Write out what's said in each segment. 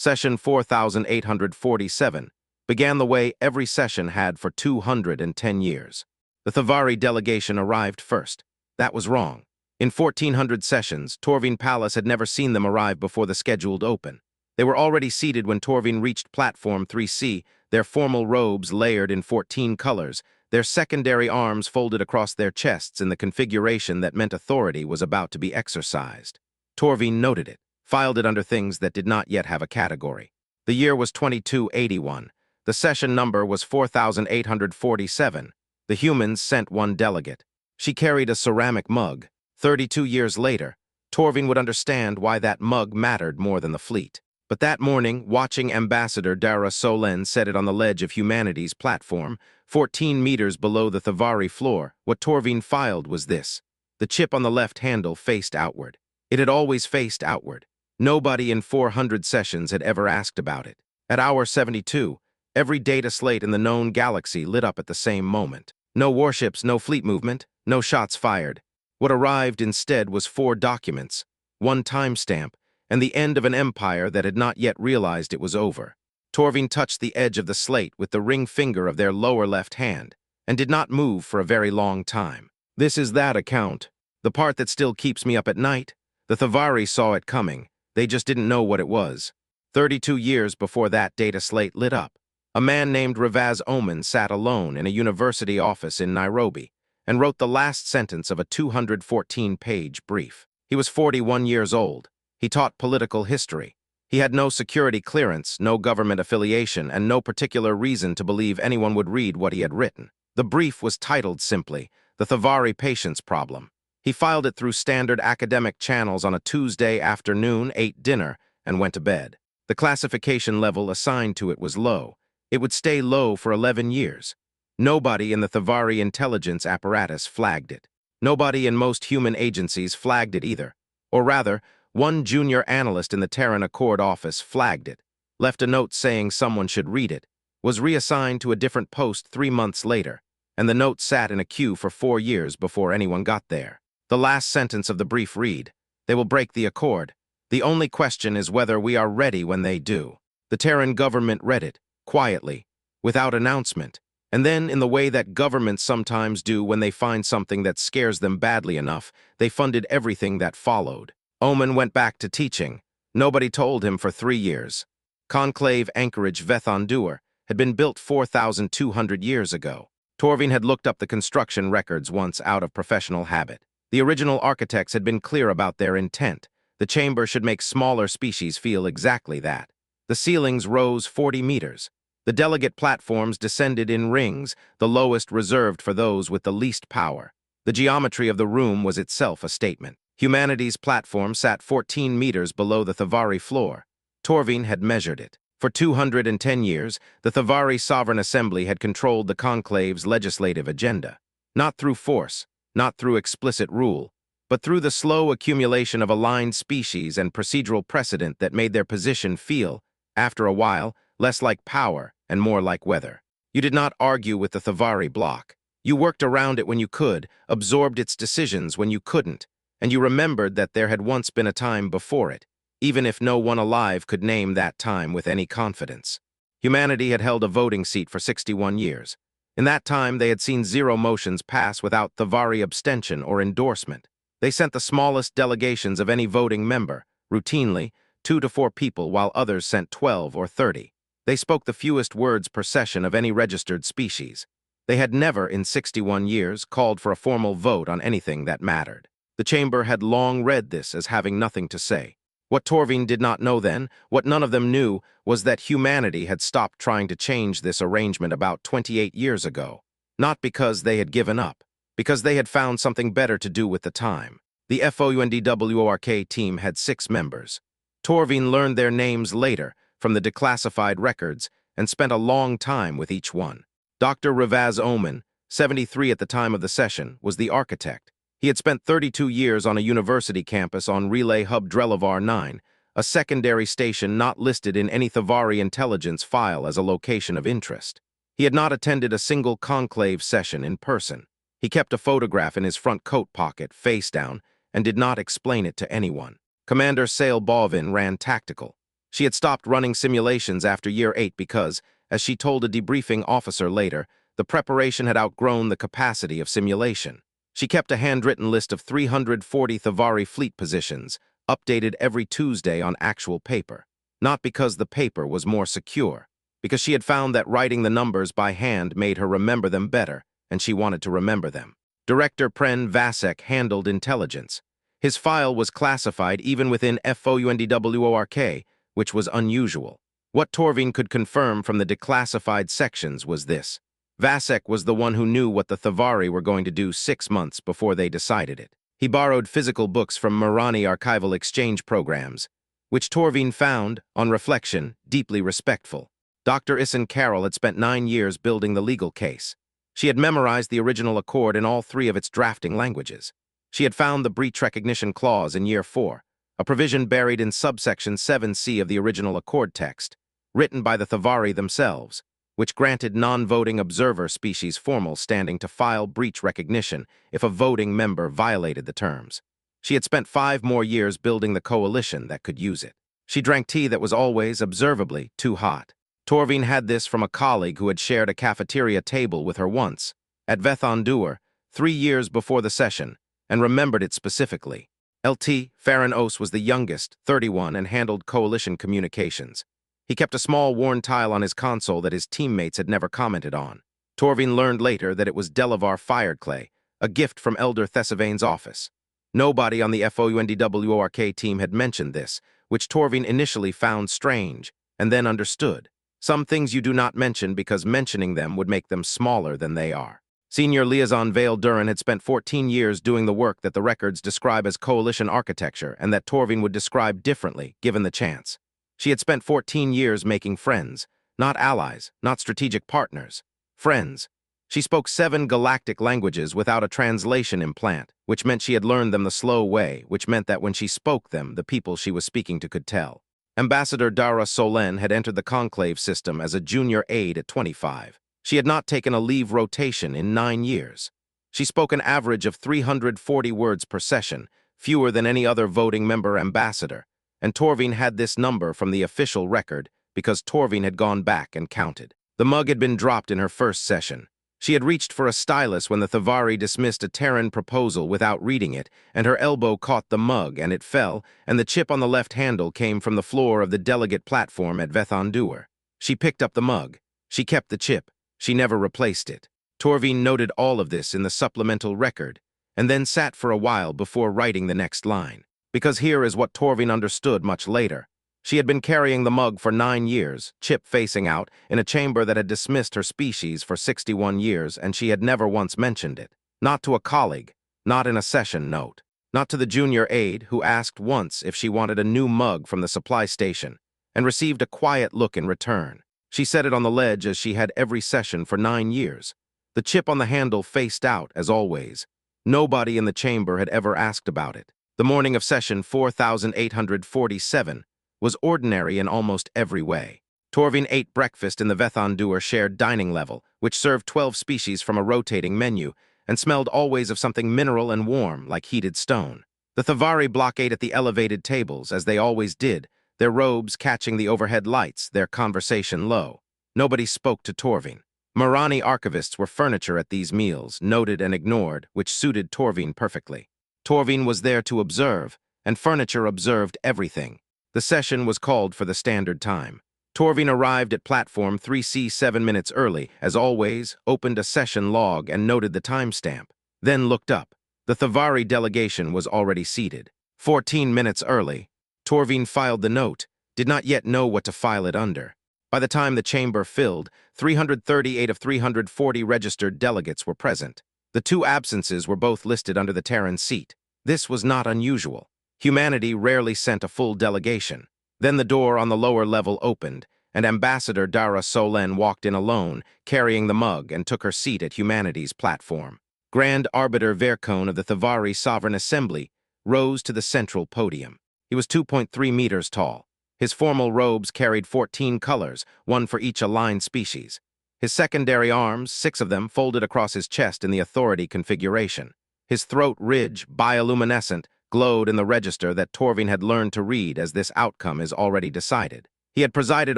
Session 4847 began the way every session had for 210 years. The Thavari delegation arrived first. That was wrong. In 1400 sessions, Torvin Palace had never seen them arrive before the scheduled open. They were already seated when Torvin reached Platform 3C, their formal robes layered in 14 colors, their secondary arms folded across their chests in the configuration that meant authority was about to be exercised. Torvin noted it, filed it under things that did not yet have a category. The year was 2281. The session number was 4847. The humans sent one delegate. She carried a ceramic mug. 32 years later, Torvin would understand why that mug mattered more than the fleet. But that morning, watching Ambassador Dara Solen set it on the ledge of humanity's platform, 14 meters below the Thavari floor, what Torvin filed was this. The chip on the left handle faced outward. It had always faced outward. Nobody in 400 sessions had ever asked about it. At hour 72, every data slate in the known galaxy lit up at the same moment. No warships, no fleet movement, no shots fired. What arrived instead was 4 documents, 1 timestamp, and the end of an empire that had not yet realized it was over. Torvin touched the edge of the slate with the ring finger of their lower left hand, and did not move for a very long time. This is that account. The part that still keeps me up at night. The Thavari saw it coming. They just didn't know what it was. 32 years before that data slate lit up, a man named Ravaz Oman sat alone in a university office in Nairobi and wrote the last sentence of a 214-page brief. He was 41 years old. He taught political history. He had no security clearance, no government affiliation, and no particular reason to believe anyone would read what he had written. The brief was titled simply, The Thavari Patience Problem. He filed it through standard academic channels on a Tuesday afternoon, ate dinner, and went to bed. The classification level assigned to it was low. It would stay low for 11 years. Nobody in the Thavari intelligence apparatus flagged it. Nobody in most human agencies flagged it either. Or rather, one junior analyst in the Terran Accord office flagged it, left a note saying someone should read it, was reassigned to a different post 3 months later, and the note sat in a queue for 4 years before anyone got there. The last sentence of the brief read, "They will break the accord. The only question is whether we are ready when they do." The Terran government read it, quietly, without announcement, and then in the way that governments sometimes do when they find something that scares them badly enough, they funded everything that followed. Oman went back to teaching. Nobody told him for 3 years. Conclave Anchorage Vethandur had been built 4,200 years ago. Torvin had looked up the construction records once out of professional habit. The original architects had been clear about their intent. The chamber should make smaller species feel exactly that. The ceilings rose 40 meters. The delegate platforms descended in rings, the lowest reserved for those with the least power. The geometry of the room was itself a statement. Humanity's platform sat 14 meters below the Thavari floor. Torvin had measured it. For 210 years, the Thavari Sovereign Assembly had controlled the conclave's legislative agenda. Not through force, not through explicit rule, but through the slow accumulation of aligned species and procedural precedent that made their position feel, after a while, less like power and more like weather. You did not argue with the Thavari bloc. You worked around it when you could, absorbed its decisions when you couldn't, and you remembered that there had once been a time before it, even if no one alive could name that time with any confidence. Humanity had held a voting seat for 61 years. In that time, they had seen 0 motions pass without Thavari abstention or endorsement. They sent the smallest delegations of any voting member, routinely, 2 to 4 people, while others sent 12 or 30. They spoke the fewest words per session of any registered species. They had never, in 61 years, called for a formal vote on anything that mattered. The chamber had long read this as having nothing to say. What Torvin did not know then, what none of them knew, was that humanity had stopped trying to change this arrangement about 28 years ago. Not because they had given up, because they had found something better to do with the time. The FOUNDWORK team had 6 members. Torvin learned their names later from the declassified records and spent a long time with each one. Dr. Ravaz Oman, 73 at the time of the session, was the architect. He had spent 32 years on a university campus on Relay Hub Drelavar 9, a secondary station not listed in any Thavari intelligence file as a location of interest. He had not attended a single conclave session in person. He kept a photograph in his front coat pocket, face down, and did not explain it to anyone. Commander Sale Bovin ran tactical. She had stopped running simulations after year 8 because, as she told a debriefing officer later, the preparation had outgrown the capacity of simulation. She kept a handwritten list of 340 Thavari fleet positions, updated every Tuesday on actual paper. Not because the paper was more secure, because she had found that writing the numbers by hand made her remember them better, and she wanted to remember them. Director Pren Vasek handled intelligence. His file was classified even within FOUNDWORK, which was unusual. What Torvin could confirm from the declassified sections was this. Vasek was the one who knew what the Thavari were going to do 6 months before they decided it. He borrowed physical books from Marani archival exchange programs, which Torvin found, on reflection, deeply respectful. Dr. Issen Carroll had spent 9 years building the legal case. She had memorized the original accord in all 3 of its drafting languages. She had found the breach recognition clause in year 4, a provision buried in subsection 7C of the original accord text, written by the Thavari themselves, which granted non-voting observer species formal standing to file breach recognition if a voting member violated the terms. She had spent 5 more years building the coalition that could use it. She drank tea that was always, observably, too hot. Torvin had this from a colleague who had shared a cafeteria table with her once, at Vethandur, 3 years before the session, and remembered it specifically. LT Farron Os was the youngest, 31, and handled coalition communications. He kept a small worn tile on his console that his teammates had never commented on. Torvin learned later that it was Delavar fired clay, a gift from Elder Thesavane's office. Nobody on the FOUNDWORK team had mentioned this, which Torvin initially found strange, and then understood. Some things you do not mention because mentioning them would make them smaller than they are. Senior Liaison Vale Duran had spent 14 years doing the work that the records describe as coalition architecture and that Torvin would describe differently, given the chance. She had spent 14 years making friends, not allies, not strategic partners. Friends. She spoke 7 galactic languages without a translation implant, which meant she had learned them the slow way, which meant that when she spoke them, the people she was speaking to could tell. Ambassador Dara Solen had entered the conclave system as a junior aide at 25. She had not taken a leave rotation in 9 years. She spoke an average of 340 words per session, fewer than any other voting member ambassador, and Torvin had this number from the official record because Torvin had gone back and counted. The mug had been dropped in her first session. She had reached for a stylus when the Thavari dismissed a Terran proposal without reading it, and her elbow caught the mug, and it fell, and the chip on the left handle came from the floor of the delegate platform at Vethandur. She picked up the mug. She kept the chip. She never replaced it. Torvin noted all of this in the supplemental record, and then sat for a while before writing the next line. Because here is what Torvin understood much later. She had been carrying the mug for 9 years, chip facing out, in a chamber that had dismissed her species for 61 years, and she had never once mentioned it. Not to a colleague, not in a session note, not to the junior aide who asked once if she wanted a new mug from the supply station, and received a quiet look in return. She set it on the ledge as she had every session for 9 years. The chip on the handle faced out, as always. Nobody in the chamber had ever asked about it. The morning of session 4847 was ordinary in almost every way. Torvin ate breakfast in the Vethandur shared dining level, which served 12 species from a rotating menu, and smelled always of something mineral and warm, like heated stone. The Thavari blockade at the elevated tables, as they always did, their robes catching the overhead lights, their conversation low. Nobody spoke to Torvin. Marani archivists were furniture at these meals, noted and ignored, which suited Torvin perfectly. Torvin was there to observe, and furniture observed everything. The session was called for the standard time. Torvin arrived at platform 3C 7 minutes early, as always, opened a session log and noted the timestamp, then looked up. The Thavari delegation was already seated. 14 minutes early. Torvin filed the note, did not yet know what to file it under. By the time the chamber filled, 338 of 340 registered delegates were present. The 2 absences were both listed under the Terran seat. This was not unusual. Humanity rarely sent a full delegation. Then the door on the lower level opened, and Ambassador Dara Solen walked in alone, carrying the mug, and took her seat at Humanity's platform. Grand Arbiter Vercone of the Thavari Sovereign Assembly rose to the central podium. He was 2.3 meters tall. His formal robes carried 14 colors, 1 for each aligned species. His secondary arms, 6 of them, folded across his chest in the authority configuration. His throat ridge, bioluminescent, glowed in the register that Torvin had learned to read, as this outcome is already decided. He had presided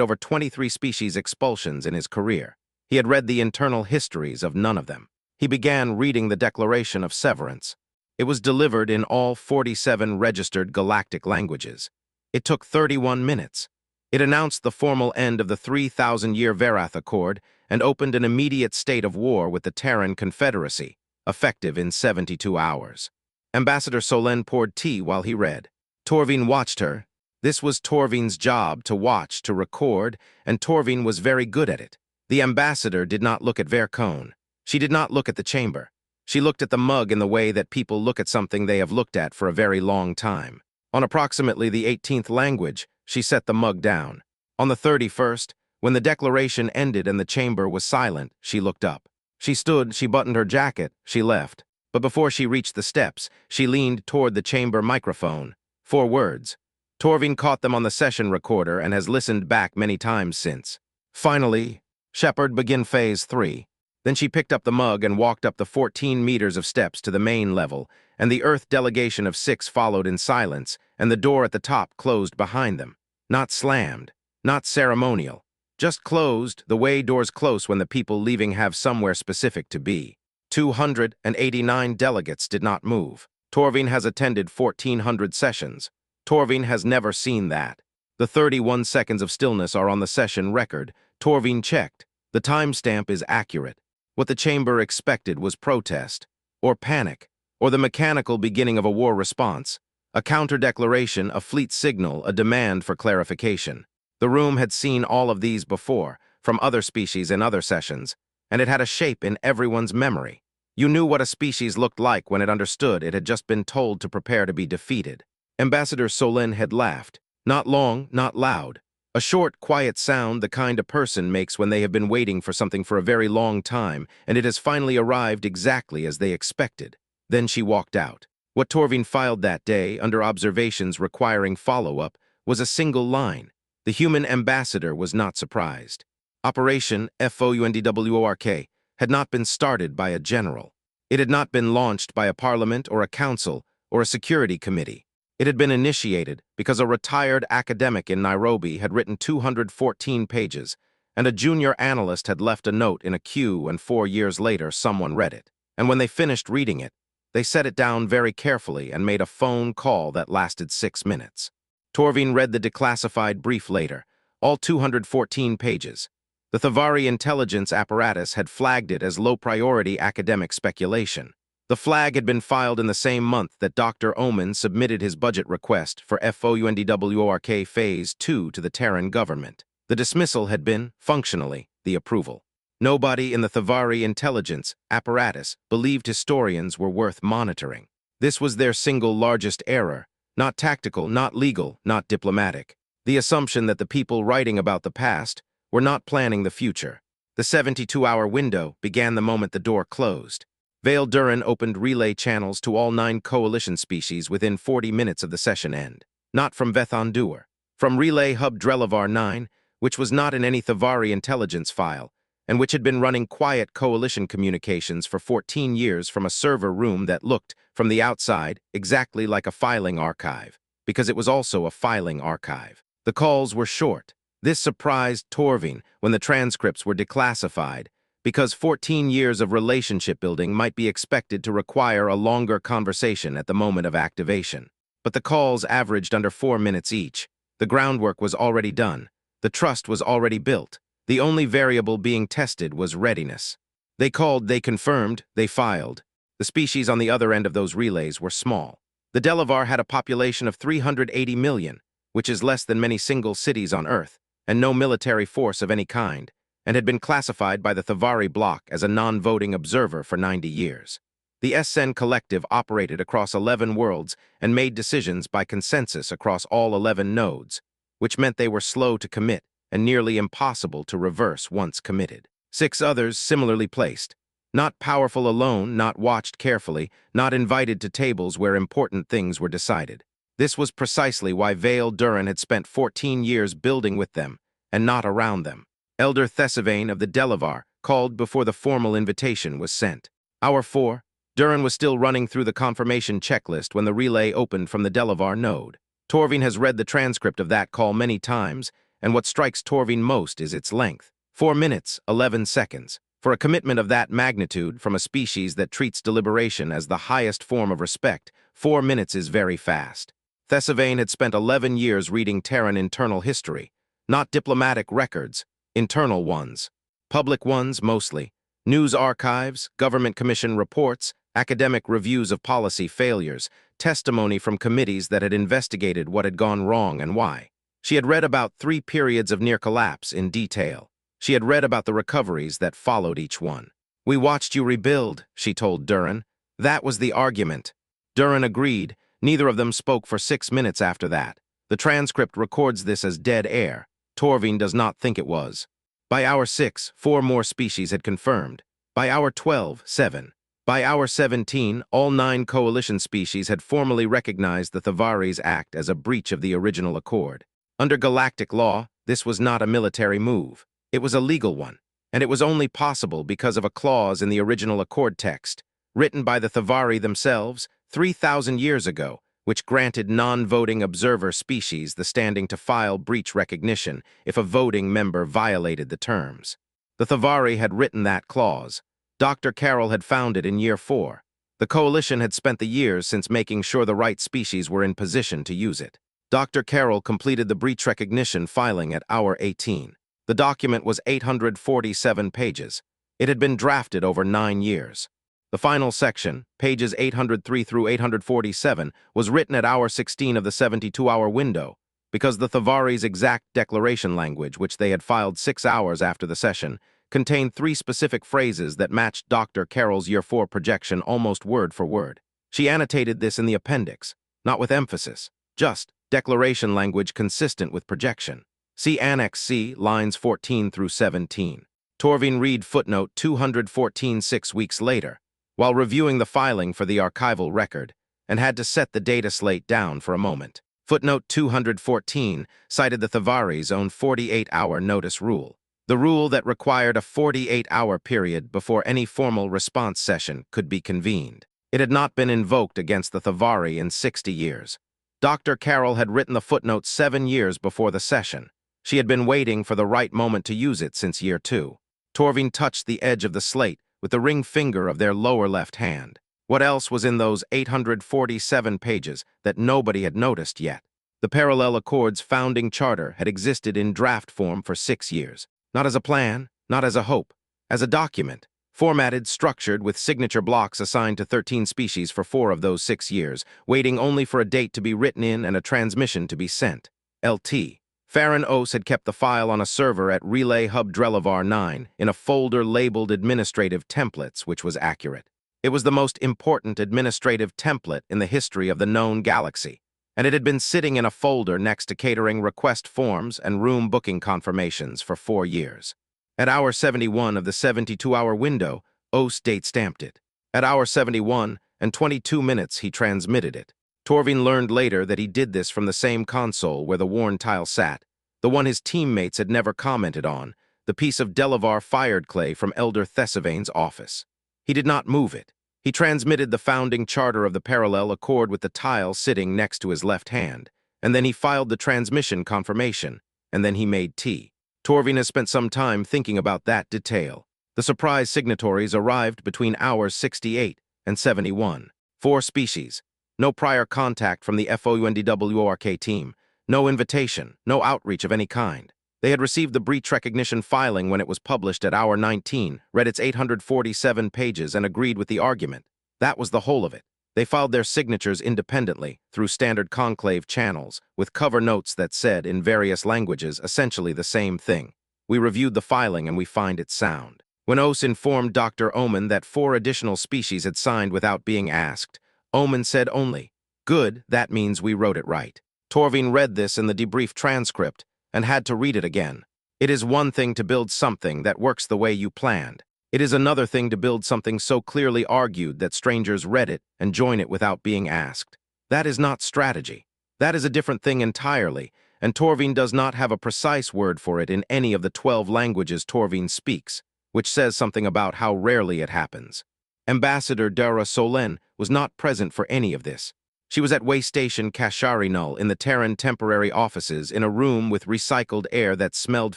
over 23 species expulsions in his career. He had read the internal histories of none of them. He began reading the Declaration of Severance. It was delivered in all 47 registered galactic languages. It took 31 minutes. It announced the formal end of the 3,000-year Verath Accord and opened an immediate state of war with the Terran Confederacy, effective in 72 hours. Ambassador Solène poured tea while he read. Torvin watched her. This was Torvin's job, to watch, to record, and Torvin was very good at it. The ambassador did not look at Vercone. She did not look at the chamber. She looked at the mug in the way that people look at something they have looked at for a very long time. On approximately the 18th language, she set the mug down. On the 31st, when the declaration ended and the chamber was silent, she looked up. She stood, she buttoned her jacket, she left. But before she reached the steps, she leaned toward the chamber microphone. 4 words. Torvin caught them on the session recorder and has listened back many times since. Finally, Shepard, begin Phase 3. Then she picked up the mug and walked up the 14 meters of steps to the main level, and the Earth delegation of 6 followed in silence, and the door at the top closed behind them. Not slammed, not ceremonial, just closed, the way doors close when the people leaving have somewhere specific to be. 289 delegates did not move. Torvin has attended 1,400 sessions. Torvin has never seen that. The 31 seconds of stillness are on the session record. Torvin checked. The timestamp is accurate. What the chamber expected was protest, or panic, or the mechanical beginning of a war response, a counter-declaration, a fleet signal, a demand for clarification. The room had seen all of these before, from other species in other sessions, and it had a shape in everyone's memory. You knew what a species looked like when it understood it had just been told to prepare to be defeated. Ambassador Solène had laughed. Not long, not loud. A short, quiet sound, the kind a person makes when they have been waiting for something for a very long time, and it has finally arrived exactly as they expected. Then she walked out. What Torvin filed that day, under observations requiring follow-up, was a single line. The human ambassador was not surprised. Operation FOUNDWORK had not been started by a general. It had not been launched by a parliament or a council or a security committee. It had been initiated because a retired academic in Nairobi had written 214 pages, and a junior analyst had left a note in a queue, and 4 years later someone read it. And when they finished reading it, they set it down very carefully and made a phone call that lasted 6 minutes. Torvin read the declassified brief later, all 214 pages. The Thavari intelligence apparatus had flagged it as low-priority academic speculation. The flag had been filed in the same month that Dr. Oman submitted his budget request for FOUNDWORK Phase 2 to the Terran government. The dismissal had been, functionally, the approval. Nobody in the Thavari intelligence apparatus believed historians were worth monitoring. This was their single largest error, not tactical, not legal, not diplomatic. The assumption that the people writing about the past were not planning the future. The 72-hour window began the moment the door closed. Vale Duran opened relay channels to all 9 coalition species within 40 minutes of the session end. Not from Vethandur. From Relay Hub Drelavar 9, which was not in any Thavari intelligence file, and which had been running quiet coalition communications for 14 years from a server room that looked, from the outside, exactly like a filing archive, because it was also a filing archive. The calls were short. This surprised Torvin when the transcripts were declassified, because 14 years of relationship building might be expected to require a longer conversation at the moment of activation. But the calls averaged under 4 minutes each. The groundwork was already done. The trust was already built. The only variable being tested was readiness. They called, they confirmed, they filed. The species on the other end of those relays were small. The Delavar had a population of 380 million, which is less than many single cities on Earth, and no military force of any kind, and had been classified by the Thavari bloc as a non-voting observer for 90 years. The SN Collective operated across 11 worlds and made decisions by consensus across all 11 nodes, which meant they were slow to commit and nearly impossible to reverse once committed. 6 others similarly placed, not powerful alone, not watched carefully, not invited to tables where important things were decided. This was precisely why Vale Duran had spent 14 years building with them and not around them. Elder Thesivane of the Delavar called before the formal invitation was sent. Hour 4, Duran was still running through the confirmation checklist when the relay opened from the Delavar node. Torvin has read the transcript of that call many times, and what strikes Torvin most is its length. 4 minutes, 11 seconds. For a commitment of that magnitude from a species that treats deliberation as the highest form of respect, 4 minutes is very fast. Thesivane had spent 11 years reading Terran internal history, not diplomatic records, internal ones. Public ones, mostly. News archives, government commission reports, academic reviews of policy failures, testimony from committees that had investigated what had gone wrong and why. She had read about 3 periods of near collapse in detail. She had read about the recoveries that followed each one. "We watched you rebuild," she told Duran. That was the argument. Duran agreed. Neither of them spoke for 6 minutes after that. The transcript records this as dead air. Torvin does not think it was. By hour 6, 4 more species had confirmed. By hour 12, 7. By hour 17, all 9 coalition species had formally recognized the Thavaris Act as a breach of the original accord. Under galactic law, this was not a military move. It was a legal one, and it was only possible because of a clause in the original accord text, written by the Thavari themselves 3,000 years ago, which granted non-voting observer species the standing to file breach recognition if a voting member violated the terms. The Thavari had written that clause. Dr. Carroll had found it in year 4. The coalition had spent the years since making sure the right species were in position to use it. Dr. Carroll completed the breach recognition filing at hour 18. The document was 847 pages. It had been drafted over 9 years. The final section, pages 803 through 847, was written at hour 16 of the 72-hour window, because the Thavari's exact declaration language, which they had filed 6 hours after the session, contained 3 specific phrases that matched Dr. Carroll's Year 4 projection almost word for word. She annotated this in the appendix, not with emphasis, just declaration language consistent with projection. See Annex C, lines 14 through 17. Torvin read footnote 214 6 weeks later, while reviewing the filing for the archival record, and had to set the data slate down for a moment. Footnote 214 cited the Thavari's own 48-hour notice rule, the rule that required a 48-hour period before any formal response session could be convened. It had not been invoked against the Thavari in 60 years. Dr. Carroll had written the footnote 7 years before the session. She had been waiting for the right moment to use it since year 2. Torvin touched the edge of the slate with the ring finger of their lower left hand. What else was in those 847 pages that nobody had noticed yet? The Parallel Accord's founding charter had existed in draft form for 6 years. Not as a plan, not as a hope, as a document, formatted, structured, with signature blocks assigned to 13 species for 4 of those 6 years, waiting only for a date to be written in and a transmission to be sent. LT. Farron Ose had kept the file on a server at Relay Hub Drelavar 9 in a folder labeled Administrative Templates, which was accurate. It was the most important administrative template in the history of the known galaxy, and it had been sitting in a folder next to catering request forms and room booking confirmations for 4 years. At hour 71 of the 72-hour window, Ose date-stamped it. At hour 71 and 22 minutes, he transmitted it. Torvin learned later that he did this from the same console where the worn tile sat, the one his teammates had never commented on, the piece of Delavar fired clay from Elder Thesivane's office. He did not move it. He transmitted the founding charter of the Parallel Accord with the tile sitting next to his left hand, and then he filed the transmission confirmation, and then he made tea. Torvin has spent some time thinking about that detail. The surprise signatories arrived between hours 68 and 71. 4 species. No prior contact from the FOUNDWORK team. No invitation, no outreach of any kind. They had received the breach recognition filing when it was published at hour 19, read its 847 pages, and agreed with the argument. That was the whole of it. They filed their signatures independently, through standard conclave channels, with cover notes that said, in various languages, essentially the same thing. We reviewed the filing and we find it sound. When Ose informed Dr. Omen that 4 additional species had signed without being asked, Omen said only, "Good, that means we wrote it right." Torvin read this in the debrief transcript and had to read it again. It is one thing to build something that works the way you planned. It is another thing to build something so clearly argued that strangers read it and join it without being asked. That is not strategy. That is a different thing entirely, and Torvin does not have a precise word for it in any of the 12 languages Torvin speaks, which says something about how rarely it happens. Ambassador Dara Solen was not present for any of this. She was at way station Kasharinul in the Terran temporary offices in a room with recycled air that smelled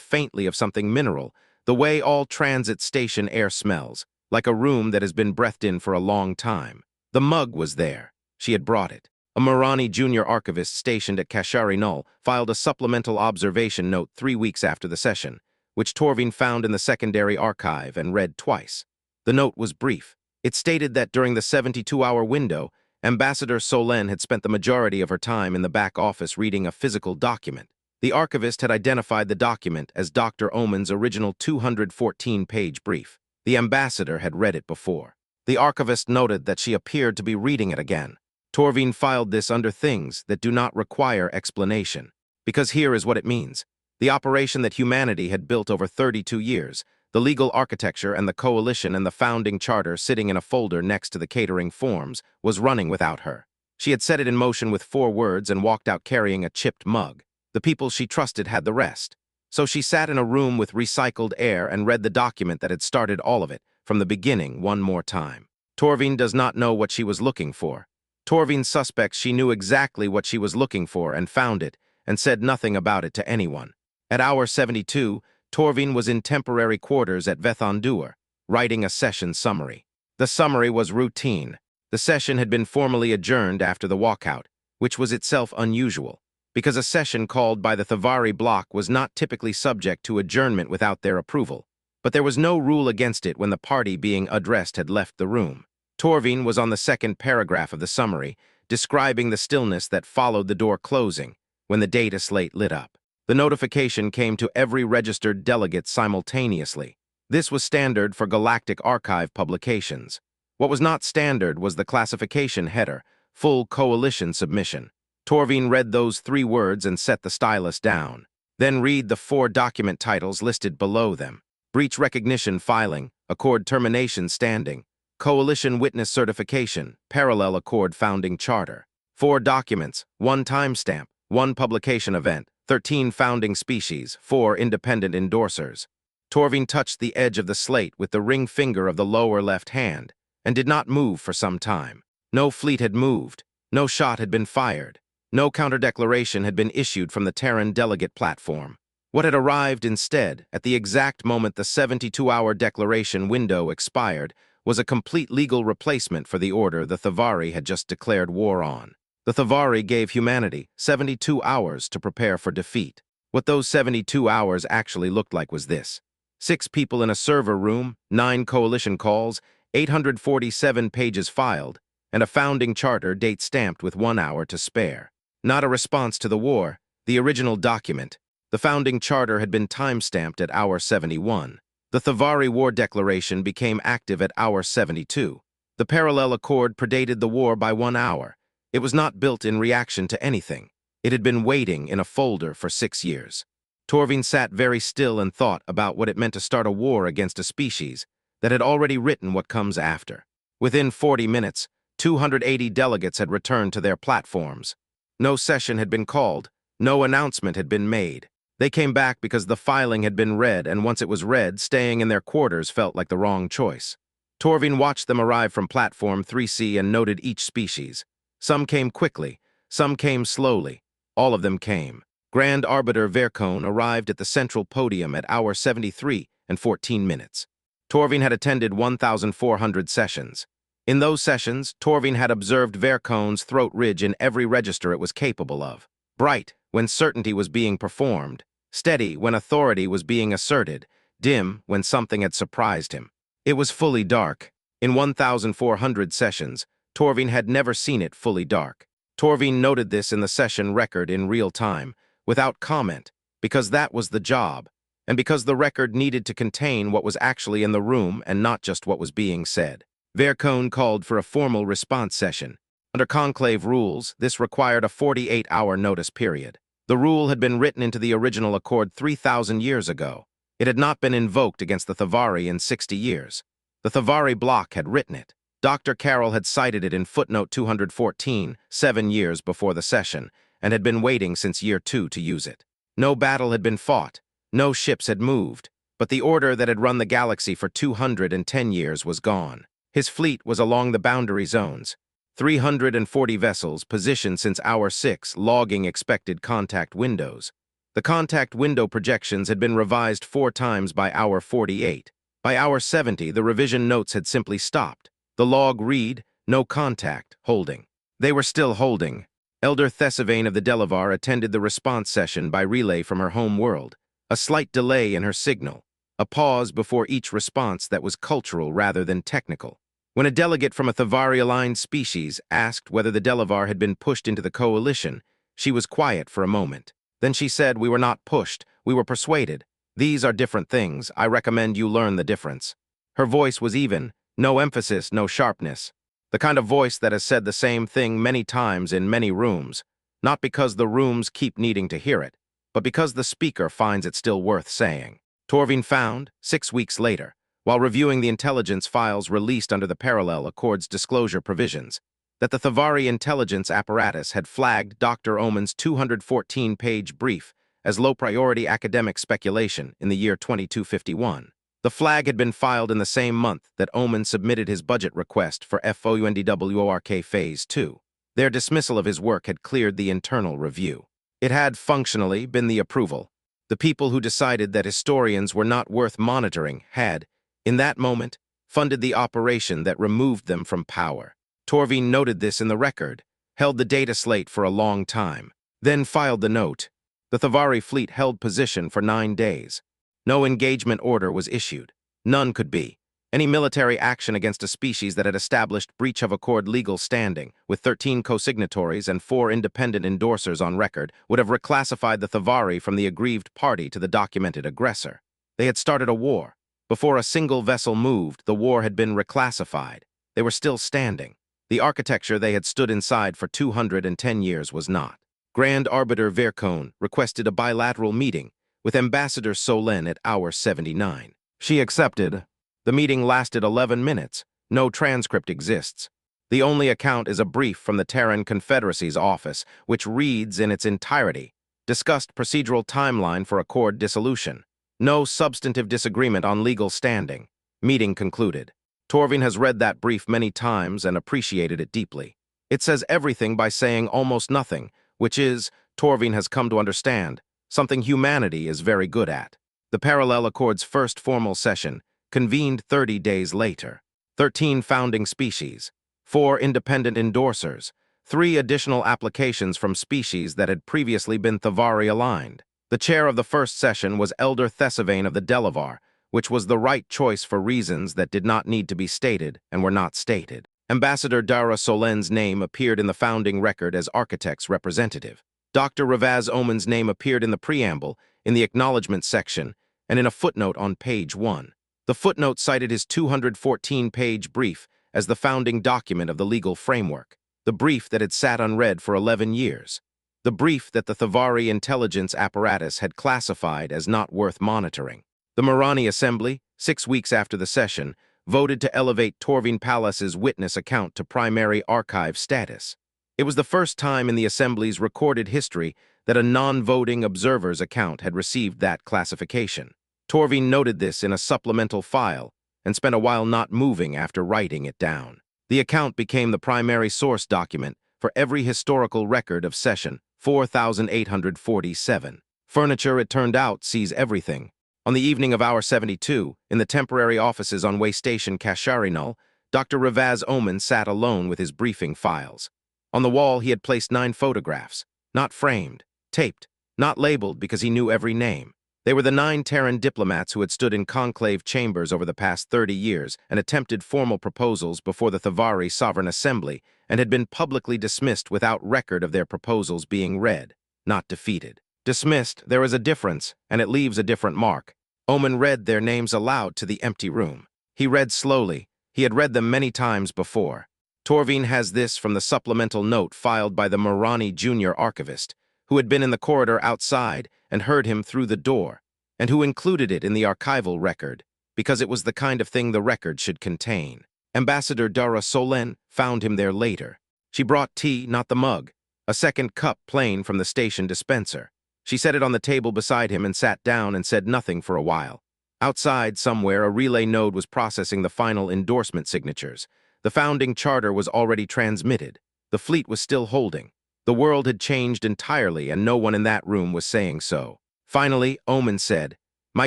faintly of something mineral, the way all transit station air smells, like a room that has been breathed in for a long time. The mug was there. She had brought it. A Marani junior archivist stationed at Kasharinul filed a supplemental observation note 3 weeks after the session, which Torvin found in the secondary archive and read twice. The note was brief. It stated that during the 72-hour window, Ambassador Solen had spent the majority of her time in the back office reading a physical document. The archivist had identified the document as Dr. Oman's original 214-page brief. The ambassador had read it before. The archivist noted that she appeared to be reading it again. Torvin filed this under things that do not require explanation, because here is what it means. The operation that humanity had built over 32 years, the legal architecture and the coalition and the founding charter sitting in a folder next to the catering forms, was running without her. She had set it in motion with 4 words and walked out carrying a chipped mug. The people she trusted had the rest. So she sat in a room with recycled air and read the document that had started all of it, from the beginning one more time. Torvin does not know what she was looking for. Torvin suspects she knew exactly what she was looking for and found it, and said nothing about it to anyone. At hour 72, Torvin was in temporary quarters at Vethandur, writing a session summary. The summary was routine. The session had been formally adjourned after the walkout, which was itself unusual, because a session called by the Thavari bloc was not typically subject to adjournment without their approval. But there was no rule against it when the party being addressed had left the room. Torvin was on the second paragraph of the summary, describing the stillness that followed the door closing, when the data slate lit up. The notification came to every registered delegate simultaneously. This was standard for Galactic Archive publications. What was not standard was the classification header, full coalition submission. Torvin read those 3 words and set the stylus down. Then read the 4 document titles listed below them. Breach recognition filing, accord termination standing, coalition witness certification, parallel accord founding charter. 4 documents, 1 timestamp, 1 publication event, 13 founding species, 4 independent endorsers. Torvin touched the edge of the slate with the ring finger of the lower left hand, and did not move for some time. No fleet had moved, no shot had been fired, no counter-declaration had been issued from the Terran delegate platform. What had arrived instead, at the exact moment the 72-hour declaration window expired, was a complete legal replacement for the order the Thavari had just declared war on. The Thavari gave humanity 72 hours to prepare for defeat. What those 72 hours actually looked like was this: 6 people in a server room, 9 coalition calls, 847 pages filed, and a founding charter date stamped with 1 hour to spare. Not a response to the war, the original document. The founding charter had been time-stamped at hour 71. The Thavari War Declaration became active at hour 72. The parallel accord predated the war by 1 hour. It was not built in reaction to anything. It had been waiting in a folder for 6 years. Torvin sat very still and thought about what it meant to start a war against a species that had already written what comes after. Within 40 minutes, 280 delegates had returned to their platforms. No session had been called. No announcement had been made. They came back because the filing had been read, and once it was read, staying in their quarters felt like the wrong choice. Torvin watched them arrive from Platform 3C and noted each species. Some came quickly, some came slowly. All of them came. Grand Arbiter Vercone arrived at the central podium at hour 73 and 14 minutes. Torvin had attended 1,400 sessions. In those sessions, Torvin had observed Vercone's throat ridge in every register it was capable of. Bright, when certainty was being performed. Steady, when authority was being asserted. Dim, when something had surprised him. It was fully dark. In 1,400 sessions, Torvin had never seen it fully dark. Torvin noted this in the session record in real time, without comment, because that was the job, and because the record needed to contain what was actually in the room and not just what was being said. Vercone called for a formal response session. Under conclave rules, this required a 48-hour notice period. The rule had been written into the original accord 3,000 years ago. It had not been invoked against the Thavari in 60 years. The Thavari bloc had written it. Dr. Carroll had cited it in footnote 214, 7 years before the session, and had been waiting since year 2 to use it. No battle had been fought, no ships had moved, but the order that had run the galaxy for 210 years was gone. His fleet was along the boundary zones. 340 vessels positioned since hour 6, logging expected contact windows. The contact window projections had been revised 4 times by hour 48. By hour 70, the revision notes had simply stopped. The log read, no contact, holding. They were still holding. Elder Thesivane of the Delavar attended the response session by relay from her home world. A slight delay in her signal. A pause before each response that was cultural rather than technical. When a delegate from a Thavari-aligned species asked whether the Delavar had been pushed into the coalition, she was quiet for a moment. Then she said, "We were not pushed, we were persuaded. These are different things. I recommend you learn the difference." Her voice was even, no emphasis, no sharpness. The kind of voice that has said the same thing many times in many rooms, not because the rooms keep needing to hear it, but because the speaker finds it still worth saying. Torvin found, 6 weeks later, while reviewing the intelligence files released under the Parallel Accord's disclosure provisions, that the Thavari intelligence apparatus had flagged Dr. Omen's 214-page brief as low-priority academic speculation in the year 2251. The flag had been filed in the same month that Omen submitted his budget request for FOUNDWORK Phase 2. Their dismissal of his work had cleared the internal review. It had functionally been the approval. The people who decided that historians were not worth monitoring had, in that moment, funded the operation that removed them from power. Torvin noted this in the record, held the data slate for a long time, then filed the note. The Thavari fleet held position for 9 days. No engagement order was issued. None could be. Any military action against a species that had established breach of accord legal standing, with 13 co-signatories and 4 independent endorsers on record, would have reclassified the Thavari from the aggrieved party to the documented aggressor. They had started a war. Before a single vessel moved, the war had been reclassified. They were still standing. The architecture they had stood inside for 210 years was not. Grand Arbiter Vercone requested a bilateral meeting with Ambassador Solen at hour 79. She accepted. The meeting lasted 11 minutes. No transcript exists. The only account is a brief from the Terran Confederacy's office, which reads in its entirety, discussed procedural timeline for accord dissolution. No substantive disagreement on legal standing. Meeting concluded. Torvin has read that brief many times and appreciated it deeply. It says everything by saying almost nothing, which is, Torvin has come to understand, something humanity is very good at. The Parallel Accord's first formal session convened 30 days later. 13 founding species, 4 independent endorsers, 3 additional applications from species that had previously been Thavari-aligned. The chair of the first session was Elder Thesivane of the Delavar, which was the right choice for reasons that did not need to be stated and were not stated. Ambassador Dara Solen's name appeared in the founding record as architect's representative. Dr. Ravaz Omen's name appeared in the preamble, in the acknowledgement section, and in a footnote on page 1. The footnote cited his 214-page brief as the founding document of the legal framework, the brief that had sat unread for 11 years, the brief that the Thavari intelligence apparatus had classified as not worth monitoring. The Morani Assembly, 6 weeks after the session, voted to elevate Torvin Palace's witness account to primary archive status. It was the first time in the Assembly's recorded history that a non-voting observer's account had received that classification. Torvin noted this in a supplemental file and spent a while not moving after writing it down. The account became the primary source document for every historical record of session 4847. Furniture, it turned out, sees everything. On the evening of hour 72, in the temporary offices on Way Station Kasharinul, Dr. Ravaz Omen sat alone with his briefing files. On the wall, he had placed 9 photographs, not framed, taped, not labeled because he knew every name. They were the 9 Terran diplomats who had stood in conclave chambers over the past 30 years and attempted formal proposals before the Thavari Sovereign Assembly and had been publicly dismissed without record of their proposals being read, not defeated. Dismissed, there is a difference, and it leaves a different mark. Omen read their names aloud to the empty room. He read slowly. He had read them many times before. Torvin has this from the supplemental note filed by the Morani Junior Archivist, who had been in the corridor outside and heard him through the door, and who included it in the archival record, because it was the kind of thing the record should contain. Ambassador Dara Solen found him there later. She brought tea, not the mug, a second cup plain from the station dispenser. She set it on the table beside him and sat down and said nothing for a while. Outside, somewhere, a relay node was processing the final endorsement signatures. The founding charter was already transmitted. The fleet was still holding. The world had changed entirely, and no one in that room was saying so. Finally, Omen said, "My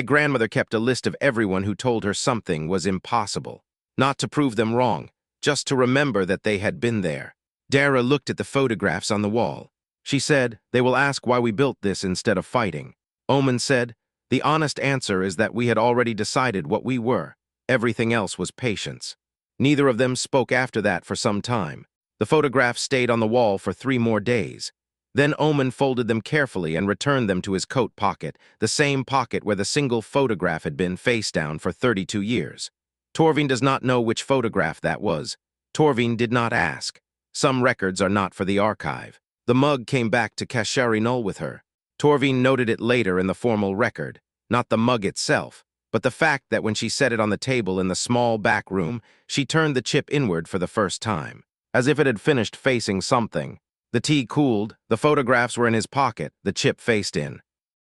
grandmother kept a list of everyone who told her something was impossible. Not to prove them wrong, just to remember that they had been there." Dara looked at the photographs on the wall. She said, "They will ask why we built this instead of fighting." Omen said, "The honest answer is that we had already decided what we were. Everything else was patience." Neither of them spoke after that for some time. The photographs stayed on the wall for 3 more days. Then Omen folded them carefully and returned them to his coat pocket, the same pocket where the single photograph had been face down for 32 years. Torvin does not know which photograph that was. Torvin did not ask. Some records are not for the archive. The mug came back to Kashari Null with her. Torvin noted it later in the formal record, not the mug itself, but the fact that when she set it on the table in the small back room, she turned the chip inward for the first time, as if it had finished facing something. The tea cooled, the photographs were in his pocket, the chip faced in.